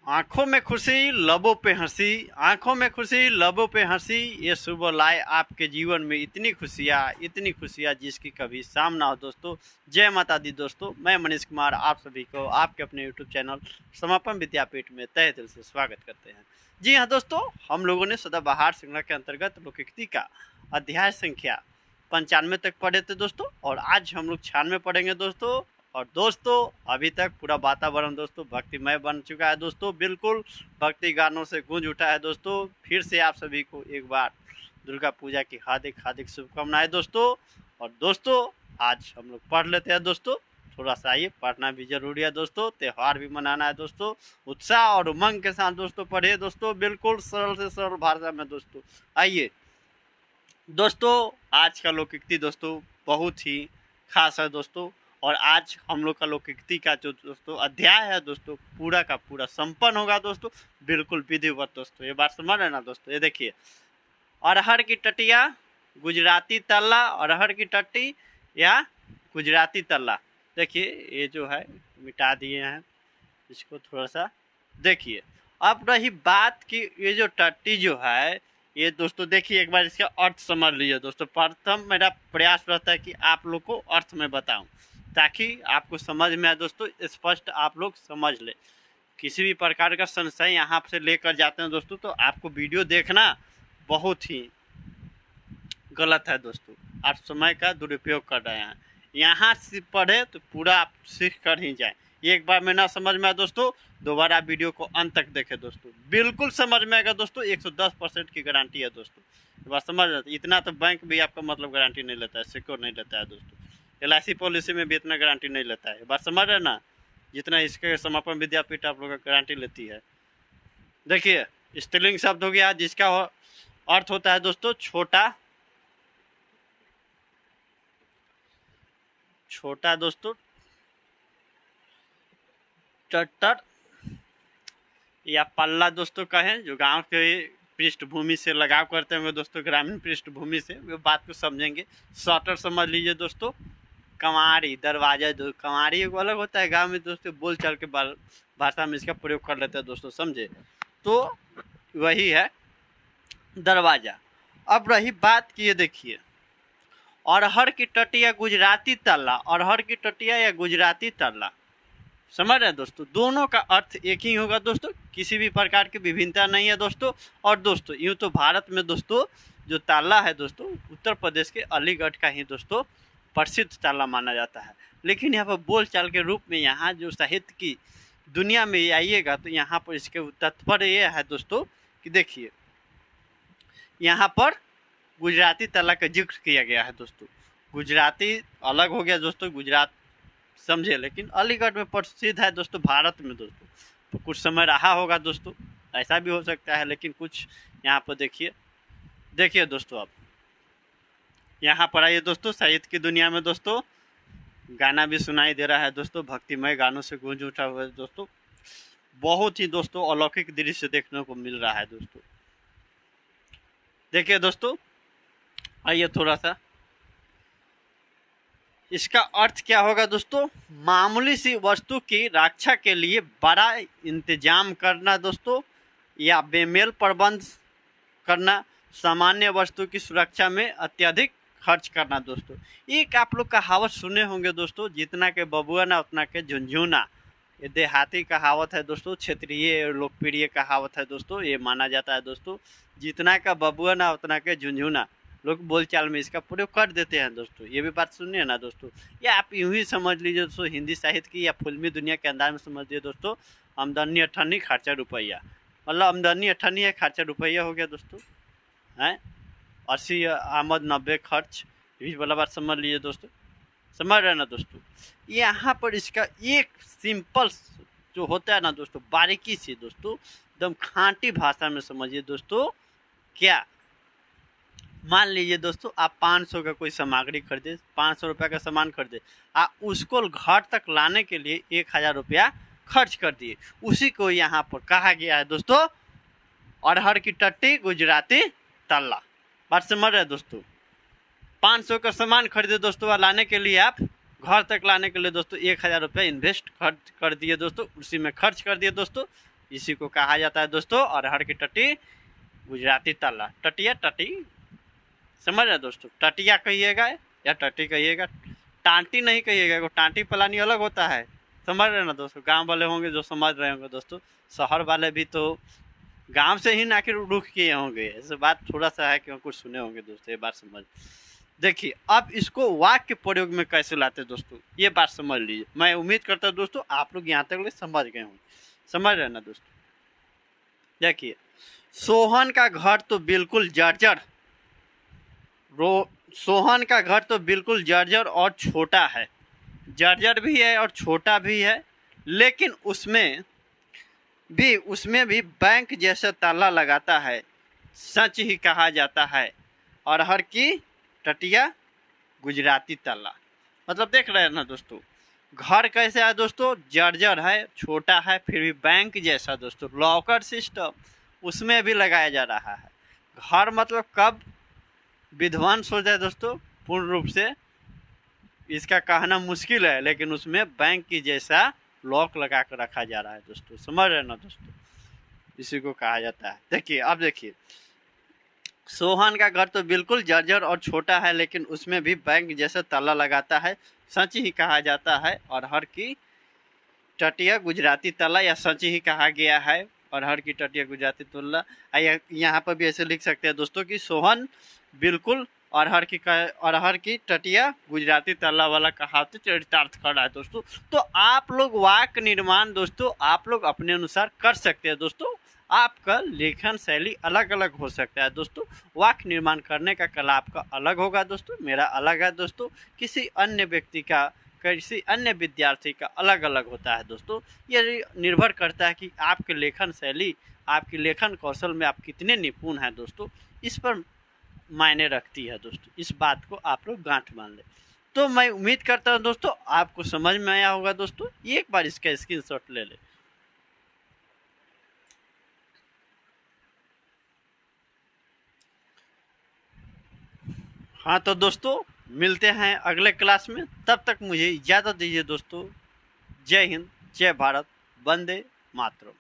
आंखों में खुशी लबों पे हंसी, आंखों में खुशी लबों पे हंसी, ये सुबह लाए आपके जीवन में इतनी खुशियाँ जिसकी कभी शाम ना हो। दोस्तों जय माता दी। दोस्तों मैं मनीष कुमार आप सभी को आपके अपने यूट्यूब चैनल समापन विद्यापीठ में तहे दिल से स्वागत करते हैं। जी हाँ दोस्तों, हम लोगों ने सदाबहार श्रृंखला के अंतर्गत लोकोक्ति का अध्याय संख्या 95 तक पढ़े थे दोस्तों, और आज हम लोग 96 पढ़ेंगे दोस्तों। और दोस्तों अभी तक पूरा वातावरण दोस्तों भक्तिमय बन चुका है दोस्तों, बिल्कुल भक्ति गानों से गूंज उठा है दोस्तों। फिर से आप सभी को एक बार दुर्गा पूजा की हार्दिक हार्दिक शुभकामनाएं दोस्तों। और दोस्तों आज हम लोग पढ़ लेते हैं दोस्तों, थोड़ा सा ये पढ़ना भी जरूरी है दोस्तों, त्यौहार भी मनाना है दोस्तों। उत्साह और उमंग के साथ दोस्तों पढ़े दोस्तों, बिल्कुल सरल से सरल भाषा में दोस्तों। आइए दोस्तों, आज का लोकोक्ति दोस्तों बहुत ही खास है दोस्तों, और आज हम लोग का लोकोक्ति का जो दोस्तों अध्याय है दोस्तों पूरा का पूरा संपन्न होगा दोस्तों, बिल्कुल विधिवत दोस्तों। ये बात समझ रहे ना दोस्तों। ये देखिए, अरहर की टटिया गुजराती तल्ला, अरहर की टट्टी या गुजराती तल्ला। देखिए ये जो है मिटा दिए हैं इसको, थोड़ा सा देखिए। अब रही बात की ये जो टट्टी जो है ये दोस्तों, देखिए एक बार इसका अर्थ समझ लीजिए दोस्तों। प्रथम मेरा प्रयास रहता है कि आप लोग को अर्थ में बताऊं ताकि आपको समझ में आए दोस्तों, स्पष्ट आप लोग समझ ले। किसी भी प्रकार का संशय यहाँ से लेकर जाते हैं दोस्तों तो आपको वीडियो देखना बहुत ही गलत है दोस्तों। आप समय का दुरुपयोग कर रहे हैं। यहाँ से पढ़े तो पूरा आप सीख कर ही जाए। एक बार में ना समझ में आए दोस्तों, दोबारा वीडियो को अंत तक देखें दोस्तों, बिल्कुल समझ में आएगा दोस्तों। 110% की गारंटी है दोस्तों। बात समझ रहे, इतना तो बैंक भी आपका मतलब गारंटी नहीं लेता है, सिक्योर नहीं लेता है दोस्तों। LIC पॉलिसी में भी इतना गारंटी नहीं लेता है। बात समझ रहे ना, जितना इसके समापन विद्यापीठ आप लोग का गारंटी लेती है। देखिए स्त्रीलिंग शब्द हो गया जिसका अर्थ होता है दोस्तों छोटा, छोटा दोस्तों, टट्टर या पल्ला दोस्तों कहें, जो गांव के पृष्ठभूमि से लगाव करते होंगे दोस्तों, ग्रामीण पृष्ठभूमि से वो बात को समझेंगे। शटर समझ लीजिए दोस्तों। कमारी दरवाजा, जो कमारी एक अलग होता है गांव में दोस्तों, बोल चाल के भाषा में इसका प्रयोग कर लेते हैं दोस्तों, समझे। तो वही है दरवाजा। अब रही बात की, ये देखिए अरहर की टटिया गुजराती तल्ला, अरहर की टटिया या गुजराती तल्ला, समझ रहे हैं दोस्तों। दोनों का अर्थ एक ही होगा दोस्तों, किसी भी प्रकार की विभिन्नता नहीं है दोस्तों। और दोस्तों यूँ तो भारत में दोस्तों जो ताला है दोस्तों, उत्तर प्रदेश के अलीगढ़ का ही दोस्तों प्रसिद्ध ताला माना जाता है। लेकिन यहाँ पर बोलचाल के रूप में यहाँ जो साहित्य की दुनिया में आइएगा तो यहाँ पर इसके तात्पर्य ये है दोस्तों कि देखिए यहाँ पर गुजराती ताला का जिक्र किया गया है दोस्तों। गुजराती अलग हो गया दोस्तों, गुजरात समझे, लेकिन अलीगढ़ में प्रसिद्ध है दोस्तों भारत में दोस्तों। तो कुछ समय रहा होगा दोस्तों, ऐसा भी हो सकता है, लेकिन कुछ यहाँ पर देखिए दोस्तों। अब यहाँ पर आइए दोस्तों, साहित्य की दुनिया में दोस्तों गाना भी सुनाई दे रहा है दोस्तों, भक्तिमय गानों से गूंज उठा हुआ है दोस्तों। बहुत ही दोस्तों अलौकिक दृश्य देखने को मिल रहा है दोस्तों। देखिए दोस्तों, आइए थोड़ा सा इसका अर्थ क्या होगा दोस्तों। मामूली सी वस्तु की रक्षा के लिए बड़ा इंतजाम करना दोस्तों, या बेमेल प्रबंध करना, सामान्य वस्तु की सुरक्षा में अत्यधिक खर्च करना दोस्तों। एक आप लोग कहावत सुने होंगे दोस्तों, जितना के बबुआ ना उतना के झुंझुना। ये देहाती कहावत है दोस्तों, क्षेत्रीय लोकप्रिय कहावत है दोस्तों। ये माना जाता है दोस्तों, जितना का बबुआ ना उतना के झुंझुना, लोग बोलचाल में इसका प्रयोग कर देते हैं दोस्तों। ये भी बात सुनिए ना दोस्तों, या आप यूं ही समझ लीजिए दोस्तों, हिंदी साहित्य की या फिल्मी दुनिया के अंदाज में समझ लीजिए दोस्तों। आमदनी अठन्नी खर्चा रुपया, मतलब आमदनी अठन्नी है खर्चा रुपया हो गया दोस्तों हैं। 80 आमद 90 खर्च, ये वाला बात समझ लीजिए दोस्तों। समझ रहे ना दोस्तों। यहाँ पर इसका एक सिंपल जो होता है ना दोस्तों, बारीकी से दोस्तों एकदम खांटी भाषा में समझिए दोस्तों। क्या मान लीजिए दोस्तों, आप 500 का कोई सामग्री खरीदे, 500 रुपये का सामान खरीदे, आप उसको घर तक लाने के लिए 1000 रुपया खर्च कर दिए। उसी को यहाँ पर कहा गया है दोस्तों अरहर की टट्टी गुजराती तल्ला। बात समझ रहे दोस्तों। 500 का सामान खरीदे दोस्तों, और लाने के लिए आप घर तक लाने के लिए दोस्तों 1000 रुपया इन्वेस्ट कर दिए दोस्तों, उसी में खर्च कर दिए दोस्तों। इसी को कहा जाता है दोस्तों अरहर की टटी, गुजराती तल्ला। टटिया टटी समझ रहे दोस्तों, टटिया कहिएगा या टटी कहिएगा, टांटी नहीं कहिएगा। वो टांटी पलानी अलग होता है, समझ रहे ना दोस्तों। गांव वाले होंगे जो समझ रहे होंगे दोस्तों, शहर वाले भी तो गांव से ही ना के रुख किए होंगे, ऐसे बात थोड़ा सा है कि कुछ सुने होंगे दोस्तों। ये बात समझ देखिए। अब इसको वाक्य प्रयोग में कैसे लाते हैं दोस्तों, ये बात समझ लीजिए। मैं उम्मीद करता हूँ दोस्तों आप लोग यहाँ तक समझ गए होंगे, समझ रहे ना दोस्तों। देखिए, सोहन का घर तो बिल्कुल जर्जर, सोहन का घर तो बिल्कुल जर्जर और छोटा है। जर्जर भी है और छोटा भी है, लेकिन उसमें भी बैंक जैसा ताला लगाता है, सच ही कहा जाता है। अरहर की टटिया, गुजराती ताला। मतलब देख रहे हैं ना दोस्तों, घर कैसे है दोस्तों, जर्जर है, छोटा है, फिर भी बैंक जैसा दोस्तों, लॉकर सिस्टम उसमें भी लगाया जा रहा है। घर मतलब कब विध्वंस हो जाए दोस्तों, पूर्ण रूप से इसका कहना मुश्किल है, लेकिन उसमें बैंक की जैसा लॉक लगा कर रखा जा रहा है दोस्तों, समझ रहे हैं ना दोस्तों। इसी को कहा जाता है। देखिए, अब देखिए, सोहन का घर तो बिल्कुल जर्जर और छोटा है, लेकिन उसमें भी बैंक जैसा ताला लगाता है, सच ही कहा जाता है। अरहर की टटिया, गुजराती ताला, या सच ही कहा गया है। अरहर की टटिया, गुजराती ताला। यहाँ पर भी ऐसे लिख सकते हैं दोस्तों कि सोहन बिल्कुल अरहर की टटिया, गुजराती ताला वाला कहावत चरितार्थ कर रहा है दोस्तों। तो आप लोग वाक्य निर्माण दोस्तों आप लोग अपने अनुसार कर सकते हैं दोस्तों। आपका लेखन शैली अलग अलग हो सकता है दोस्तों। वाक्य निर्माण करने का कला आपका अलग होगा दोस्तों, मेरा अलग है दोस्तों, किसी अन्य व्यक्ति का, किसी अन्य विद्यार्थी का अलग अलग होता है दोस्तों। ये निर्भर करता है कि आपके लेखन शैली, आपकी लेखन कौशल में आप कितने निपुण हैं दोस्तों, इस पर मायने रखती है दोस्तों। इस बात को आप लोग गांठ मान ले। तो मैं उम्मीद करता हूं दोस्तों आपको समझ में आया होगा दोस्तों। एक बार इसका स्क्रीनशॉट ले ले। हाँ तो दोस्तों मिलते हैं अगले क्लास में, तब तक मुझे इजाज़त दीजिए दोस्तों। जय हिंद, जय भारत, वंदे मातरम।